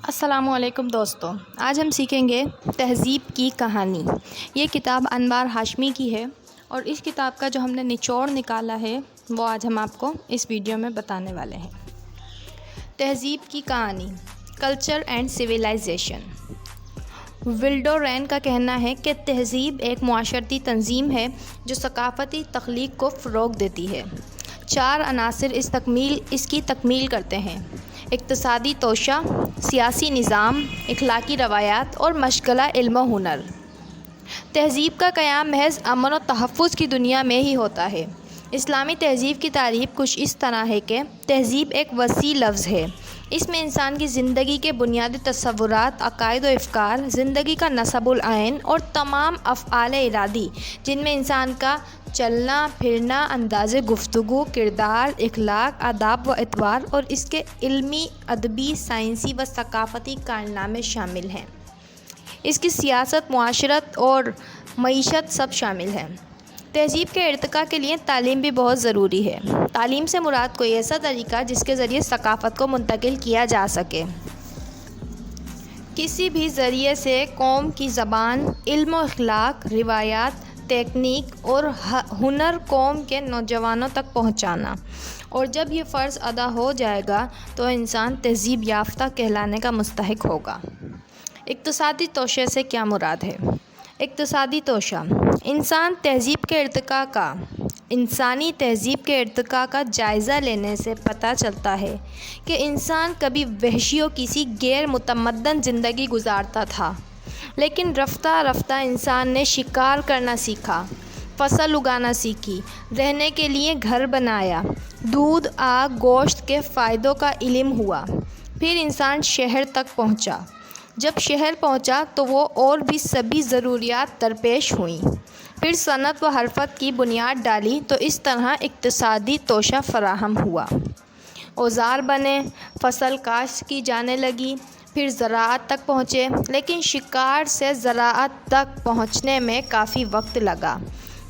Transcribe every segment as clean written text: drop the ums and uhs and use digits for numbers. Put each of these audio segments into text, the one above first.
السلام علیکم دوستوں، آج ہم سیکھیں گے تہذیب کی کہانی۔ یہ کتاب انوار ہاشمی کی ہے اور اس کتاب کا جو ہم نے نچوڑ نکالا ہے وہ آج ہم آپ کو اس ویڈیو میں بتانے والے ہیں۔ تہذیب کی کہانی، کلچر اینڈ سویلائزیشن۔ ولڈو رین کا کہنا ہے کہ تہذیب ایک معاشرتی تنظیم ہے جو ثقافتی تخلیق کو فروغ دیتی ہے۔ 4 عناصر اس کی تکمیل کرتے ہیں: اقتصادی توسیع، سیاسی نظام، اخلاقی روایات اور مشغلہ علم و ہنر۔ تہذیب کا قیام محض امن و تحفظ کی دنیا میں ہی ہوتا ہے۔ اسلامی تہذیب کی تعریف کچھ اس طرح ہے کہ تہذیب ایک وسیع لفظ ہے۔ اس میں انسان کی زندگی کے بنیادی تصورات، عقائد و افکار، زندگی کا نصب العین اور تمام افعال ارادی جن میں انسان کا چلنا پھرنا، انداز گفتگو، کردار، اخلاق، آداب و اطوار اور اس کے علمی، ادبی، سائنسی و ثقافتی کارنامے شامل ہیں۔ اس کی سیاست، معاشرت اور معیشت سب شامل ہیں۔ تہذیب کے ارتقاء کے لیے تعلیم بھی بہت ضروری ہے۔ تعلیم سے مراد کوئی ایسا طریقہ جس کے ذریعے ثقافت کو منتقل کیا جا سکے۔ کسی بھی ذریعے سے قوم کی زبان، علم و اخلاق، روایات، تکنیک اور ہنر قوم کے نوجوانوں تک پہنچانا، اور جب یہ فرض ادا ہو جائے گا تو انسان تہذیب یافتہ کہلانے کا مستحق ہوگا۔ اقتصادی توسیع سے کیا مراد ہے؟ اقتصادی توسیع انسانی تہذیب کے ارتقاء کا جائزہ لینے سے پتہ چلتا ہے کہ انسان کبھی وحشی و کسی غیر متمدن زندگی گزارتا تھا، لیکن رفتہ رفتہ انسان نے شکار کرنا سیکھا، فصل اگانا سیکھی، رہنے کے لیے گھر بنایا، دودھ، آگ، گوشت کے فائدوں کا علم ہوا۔ پھر انسان شہر تک پہنچا۔ جب شہر پہنچا تو وہ اور بھی سبھی ضروریات درپیش ہوئیں۔ پھر صنعت و حرفت کی بنیاد ڈالی تو اس طرح اقتصادی توسیع فراہم ہوا۔ اوزار بنے، فصل کاشت کی جانے لگی، پھر زراعت تک پہنچے، لیکن شکار سے زراعت تک پہنچنے میں کافی وقت لگا۔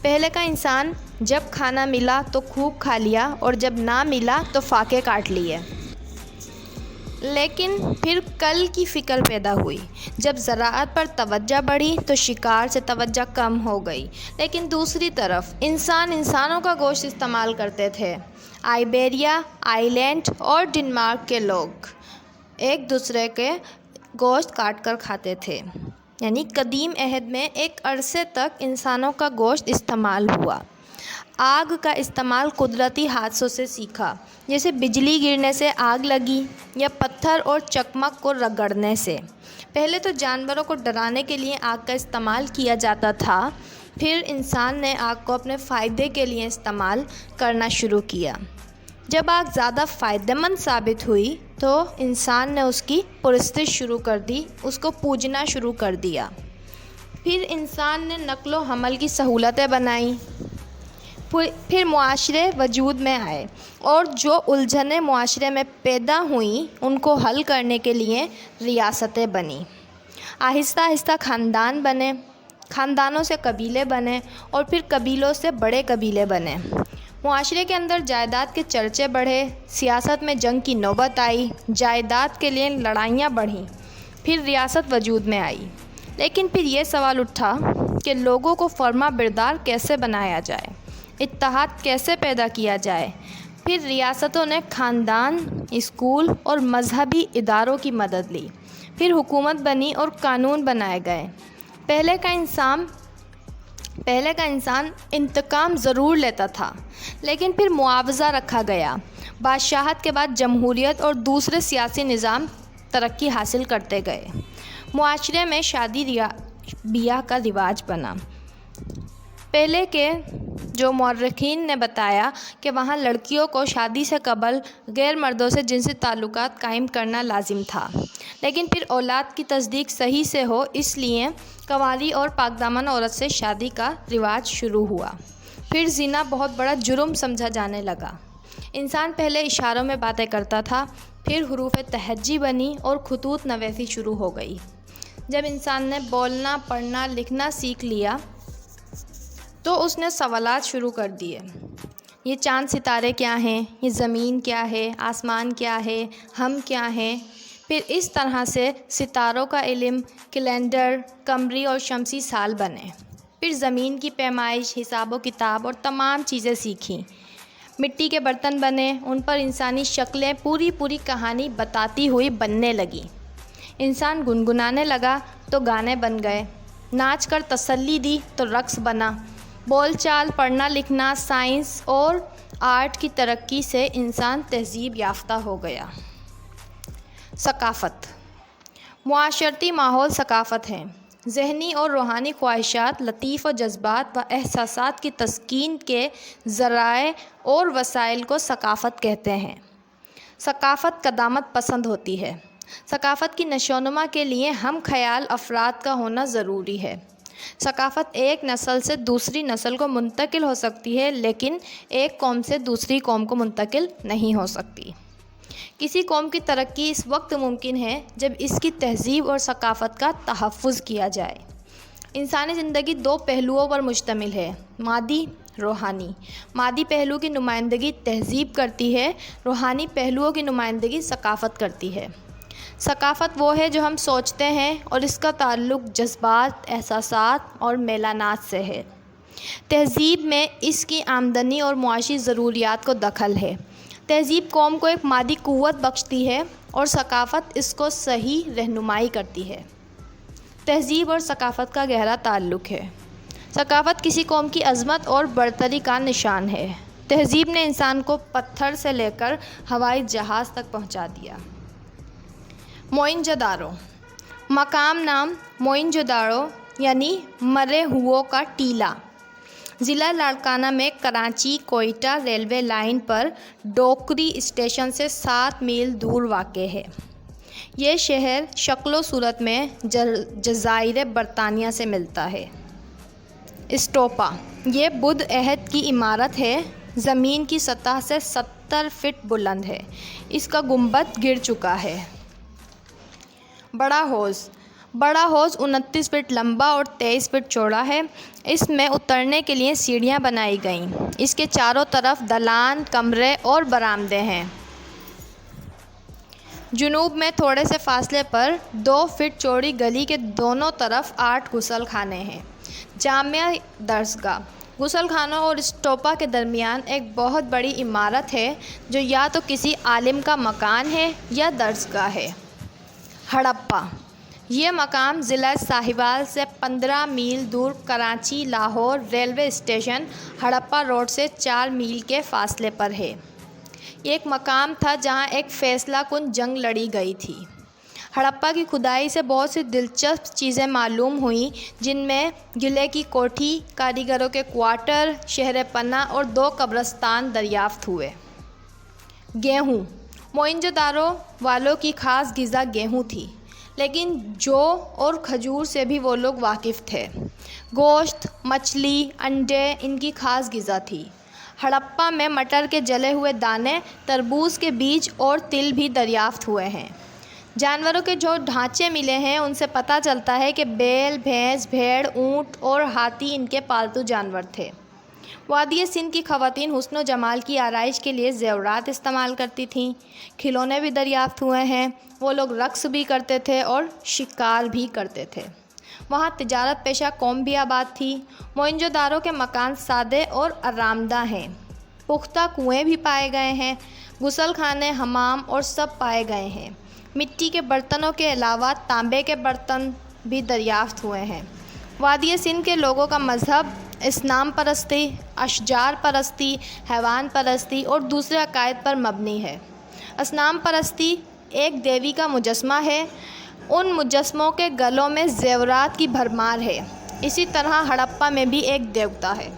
پہلے کا انسان جب کھانا ملا تو خوب کھا لیا اور جب نہ ملا تو فاقے کاٹ لیے۔ لیکن پھر کل کی فکر پیدا ہوئی۔ جب زراعت پر توجہ بڑھی تو شکار سے توجہ کم ہو گئی۔ لیکن دوسری طرف انسانوں کا گوشت استعمال کرتے تھے۔ آئیبیریا آئی لینڈ اور ڈنمارک کے لوگ ایک دوسرے کے گوشت کاٹ کر کھاتے تھے، یعنی قدیم عہد میں ایک عرصے تک انسانوں کا گوشت استعمال ہوا۔ آگ کا استعمال قدرتی حادثوں سے سیکھا، جیسے بجلی گرنے سے آگ لگی یا پتھر اور چکمک کو رگڑنے سے۔ پہلے تو جانوروں کو ڈرانے کے لیے آگ کا استعمال کیا جاتا تھا، پھر انسان نے آگ کو اپنے فائدے کے لیے استعمال کرنا شروع کیا۔ جب آگ زیادہ فائدہ مند ثابت ہوئی تو انسان نے اس کی پرستش شروع کر دی، اس کو پوجنا شروع کر دیا۔ پھر انسان نے نقل و حمل کی سہولتیں بنائیں، پھر معاشرے وجود میں آئے اور جو الجھنیں معاشرے میں پیدا ہوئیں ان کو حل کرنے کے لیے ریاستیں بنیں۔ آہستہ آہستہ خاندان بنے، خاندانوں سے قبیلے بنے اور پھر قبیلوں سے بڑے قبیلے بنے۔ معاشرے کے اندر جائیداد کے چرچے بڑھے، سیاست میں جنگ کی نوبت آئی، جائیداد کے لیے لڑائیاں بڑھیں، پھر ریاست وجود میں آئی۔ لیکن پھر یہ سوال اٹھا کہ لوگوں کو فرما بردار کیسے بنایا جائے، اتحاد کیسے پیدا کیا جائے۔ پھر ریاستوں نے خاندان، اسکول اور مذہبی اداروں کی مدد لی، پھر حکومت بنی اور قانون بنائے گئے۔ پہلے کا انسان انتقام ضرور لیتا تھا، لیکن پھر معاوضہ رکھا گیا۔ بادشاہت کے بعد جمہوریت اور دوسرے سیاسی نظام ترقی حاصل کرتے گئے۔ معاشرے میں شادی بیاہ کا رواج بنا۔ پہلے کے جو مورخین نے بتایا کہ وہاں لڑکیوں کو شادی سے قبل غیر مردوں سے جنسی تعلقات قائم کرنا لازم تھا، لیکن پھر اولاد کی تصدیق صحیح سے ہو اس لیے کنواری اور پاک دامن عورت سے شادی کا رواج شروع ہوا۔ پھر زنا بہت بڑا جرم سمجھا جانے لگا۔ انسان پہلے اشاروں میں باتیں کرتا تھا، پھر حروف تہجی بنی اور خطوط نویسی شروع ہو گئی۔ جب انسان نے بولنا، پڑھنا، لکھنا سیکھ لیا تو اس نے سوالات شروع کر دیے۔ یہ چاند ستارے کیا ہیں، یہ زمین کیا ہے، آسمان کیا ہے، ہم کیا ہیں، پھر اس طرح سے ستاروں کا علم، کیلنڈر، قمری اور شمسی سال بنے۔ پھر زمین کی پیمائش، حساب و کتاب اور تمام چیزیں سیکھیں۔ مٹی کے برتن بنے، ان پر انسانی شکلیں پوری کہانی بتاتی ہوئی بننے لگیں۔ انسان گنگنانے لگا تو گانے بن گئے، ناچ کر تسلی دی تو رقص بنا۔ بول چال، پڑھنا لکھنا، سائنس اور آرٹ کی ترقی سے انسان تہذیب یافتہ ہو گیا۔ ثقافت، معاشرتی ماحول ثقافت ہے۔ ذہنی اور روحانی خواہشات، لطیف و جذبات و احساسات کی تسکین کے ذرائع اور وسائل کو ثقافت کہتے ہیں۔ ثقافت قدامت پسند ہوتی ہے۔ ثقافت کی نشوونما کے لیے ہم خیال افراد کا ہونا ضروری ہے۔ ثقافت ایک نسل سے دوسری نسل کو منتقل ہو سکتی ہے، لیکن ایک قوم سے دوسری قوم کو منتقل نہیں ہو سکتی۔ کسی قوم کی ترقی اس وقت ممکن ہے جب اس کی تہذیب اور ثقافت کا تحفظ کیا جائے۔ انسانی زندگی دو پہلوؤں پر مشتمل ہے، مادی، روحانی۔ مادی پہلو کی نمائندگی تہذیب کرتی ہے، روحانی پہلوؤں کی نمائندگی ثقافت کرتی ہے۔ ثقافت وہ ہے جو ہم سوچتے ہیں اور اس کا تعلق جذبات، احساسات اور میلانات سے ہے۔ تہذیب میں اس کی آمدنی اور معاشی ضروریات کو دخل ہے۔ تہذیب قوم کو ایک مادی قوت بخشتی ہے اور ثقافت اس کو صحیح رہنمائی کرتی ہے۔ تہذیب اور ثقافت کا گہرا تعلق ہے۔ ثقافت کسی قوم کی عظمت اور برتری کا نشان ہے۔ تہذیب نے انسان کو پتھر سے لے کر ہوائی جہاز تک پہنچا دیا۔ موئنجودارو، مقام نام موئنجودارو یعنی مرے ہُوؤں کا ٹیلہ، ضلع لاڑکانہ میں کراچی کوئٹہ ریلوے لائن پر ڈوکری اسٹیشن سے 7 میل دور واقع ہے۔ یہ شہر شکل و صورت میں جزائر برطانیہ سے ملتا ہے۔ اسٹوپا، یہ بدھ عہد کی عمارت ہے، زمین کی سطح سے 70 فٹ بلند ہے، اس کا گنبد گر چکا ہے۔ بڑا حوض، بڑا حوض 29 فٹ لمبا اور 23 فٹ چوڑا ہے، اس میں اترنے کے لیے سیڑھیاں بنائی گئیں، اس کے چاروں طرف دلان، کمرے اور برآمدے ہیں۔ جنوب میں تھوڑے سے فاصلے پر 2 فٹ چوڑی گلی کے دونوں طرف 8 غسل خانے ہیں۔ جامع درسگاہ، غسل خانوں اور اسٹوپا کے درمیان ایک بہت بڑی عمارت ہے جو یا تو کسی عالم کا مکان ہے یا درسگاہ ہے۔ ہڑپہ، یہ مقام ضلع ساہیوال سے 15 میل دور Karachi Lahore railway station Harappa road سے 4 میل کے فاصلے پر ہے۔ یہ ایک مقام تھا جہاں ایک فیصلہ کن جنگ لڑی گئی تھی۔ ہڑپہ کی کھدائی سے بہت سی دلچسپ چیزیں معلوم ہوئیں، جن میں گلے کی کوٹھی، کاریگروں کے کوارٹر، شہر پناہ اور 2 قبرستان دریافت ہوئے۔ گیہوں، موئنجودارو والوں کی خاص غذا گیہوں تھی، لیکن جو اور کھجور سے بھی وہ لوگ واقف تھے۔ گوشت، مچھلی، انڈے ان کی خاص غذا تھی۔ ہڑپہ میں مٹر کے جلے ہوئے دانے، تربوز کے بیج اور تل بھی دریافت ہوئے ہیں۔ جانوروں کے جو ڈھانچے ملے ہیں ان سے پتہ چلتا ہے کہ بیل، بھینس، بھیڑ، اونٹ اور ہاتھی ان کے پالتو جانور تھے۔ وادی سندھ کی خواتین حسن و جمال کی آرائش کے لیے زیورات استعمال کرتی تھیں۔ کھلونے بھی دریافت ہوئے ہیں۔ وہ لوگ رقص بھی کرتے تھے اور شکار بھی کرتے تھے۔ وہاں تجارت پیشہ قوم بھی آباد تھی۔ موئنجودارو کے مکان سادے اور آرام دہ ہیں۔ پختہ کنویں بھی پائے گئے ہیں۔ غسل خانے، حمام اور سب پائے گئے ہیں۔ مٹی کے برتنوں کے علاوہ تانبے کے برتن بھی دریافت ہوئے ہیں۔ وادی سندھ کے لوگوں کا مذہب اصنام پرستی، اشجار پرستی، حیوان پرستی اور دوسرے عقائد پر مبنی ہے۔ اصنام پرستی ایک دیوی کا مجسمہ ہے، ان مجسموں کے گلوں میں زیورات کی بھرمار ہے۔ اسی طرح ہڑپہ میں بھی ایک دیوتا ہے۔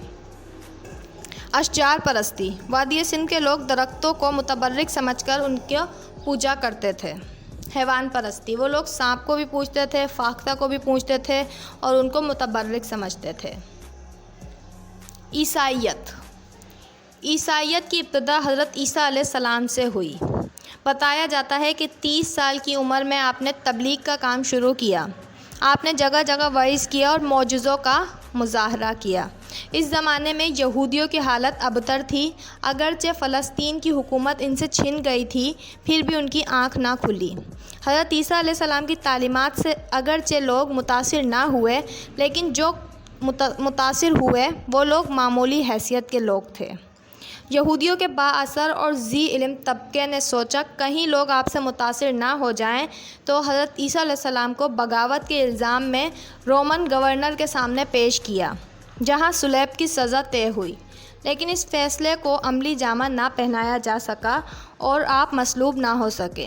اشجار پرستی، وادی سندھ کے لوگ درختوں کو متبرک سمجھ کر ان کی پوجا کرتے تھے۔ حیوان پرستی، وہ لوگ سانپ کو بھی پوجتے تھے، فاختہ کو بھی پوجتے تھے اور ان کو متبرک سمجھتے تھے۔ عیسائیت، عیسائیت کی ابتدا حضرت عیسیٰ علیہ السلام سے ہوئی۔ بتایا جاتا ہے کہ 30 سال کی عمر میں آپ نے تبلیغ کا کام شروع کیا۔ آپ نے جگہ جگہ وعظ کیا اور معجزوں کا مظاہرہ کیا۔ اس زمانے میں یہودیوں کی حالت ابتر تھی۔ اگرچہ فلسطین کی حکومت ان سے چھن گئی تھی، پھر بھی ان کی آنکھ نہ کھلی۔ حضرت عیسیٰ علیہ السلام کی تعلیمات سے اگرچہ لوگ متاثر نہ ہوئے، لیکن جو متاثر ہوئے وہ لوگ معمولی حیثیت کے لوگ تھے۔ یہودیوں کے بااثر اور ذی علم طبقے نے سوچا کہیں لوگ آپ سے متاثر نہ ہو جائیں، تو حضرت عیسیٰ علیہ السلام کو بغاوت کے الزام میں رومن گورنر کے سامنے پیش کیا، جہاں صلیب کی سزا طے ہوئی۔ لیکن اس فیصلے کو عملی جامہ نہ پہنایا جا سکا اور آپ مصلوب نہ ہو سکے۔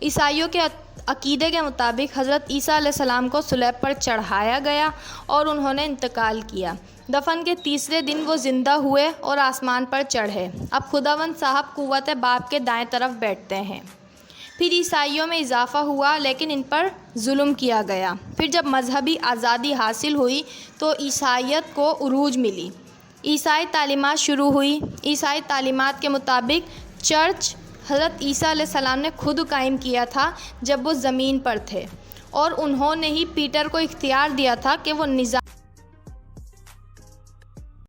عیسائیوں کے عقیدے کے مطابق حضرت عیسیٰ علیہ السلام کو صلیب پر چڑھایا گیا اور انہوں نے انتقال کیا۔ دفن کے تیسرے دن وہ زندہ ہوئے اور آسمان پر چڑھے۔ اب خداوند صاحب قوت باپ کے دائیں طرف بیٹھتے ہیں۔ پھر عیسائیوں میں اضافہ ہوا، لیکن ان پر ظلم کیا گیا۔ پھر جب مذہبی آزادی حاصل ہوئی تو عیسائیت کو عروج ملی۔ عیسائی تعلیمات شروع ہوئی۔ عیسائی تعلیمات کے مطابق چرچ حضرت عیسیٰ علیہ السلام نے خود قائم کیا تھا جب وہ زمین پر تھے، اور انہوں نے ہی پیٹر کو اختیار دیا تھا کہ وہ نظام